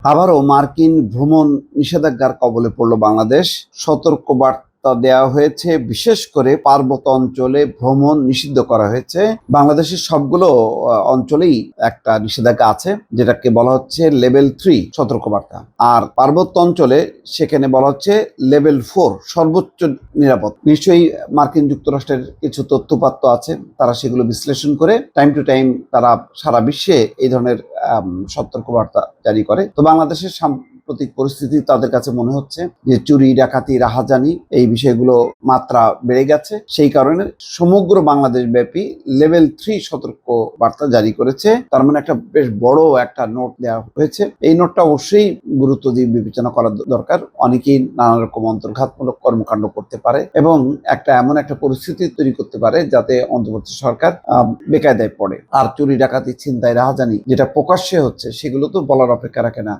আবারও মার্কিন ভ্রমণ নিষেধাজ্ঞার কবলে পড়ল বাংলাদেশ। সতর্ক বার্তা দেওয়া হয়েছে, বিশেষ করে পার্বত্য অঞ্চলে ভ্রমণ নিষিদ্ধ করা হয়েছে। বাংলাদেশের সবগুলো অঞ্চলেই একটা নিষেধাজ্ঞা আছে, যেটাকে বলা হচ্ছে লেভেল 3 সতর্কবার্তা। আর পার্বত্য অঞ্চলে সেখানে বলা হচ্ছে লেভেল 4 সর্বোচ্চ নিরাপদ। নিশ্চয়ই মার্কিন যুক্তরাষ্ট্রের কিছু তথ্যপাত্র আছে, তারা সেগুলো বিশ্লেষণ করে টাইম টু টাইম তারা সারা বিশ্বে এই ধরনের সতর্কবার্তা জারি করে। তো বাংলাদেশের সাম্প্রতিক পরিস্থিতি তাদের কাছে মনে হচ্ছে যে চুরি, ডাকাতি, রাহাজানি এই বিষয়গুলো মাত্রা বেড়ে গেছে। সেই কারণে সমগ্র বাংলাদেশ ব্যাপী লেভেল 3 সতর্ক বার্তা জারি করেছে। তার মানে একটা বেশ বড় একটা নোট দেওয়া হয়েছে। এই নোটটা অবশ্যই গুরুত্ব দিয়ে বিবেচনা করা দরকার। অনেকেই নানা রকম অন্তর্ঘাতমূলক কর্মকাণ্ড করতে পারে এবং এমন একটা পরিস্থিতি তৈরি করতে পারে যাতে অন্তর্বর্তী সরকার বেকায়দায় পড়ে। আর চুরি, ডাকাতি, ছিনতাই, রাহাজানি যেটা প্রকাশ্যে হচ্ছে সেগুলো তো বলার অপেক্ষা রাখে না।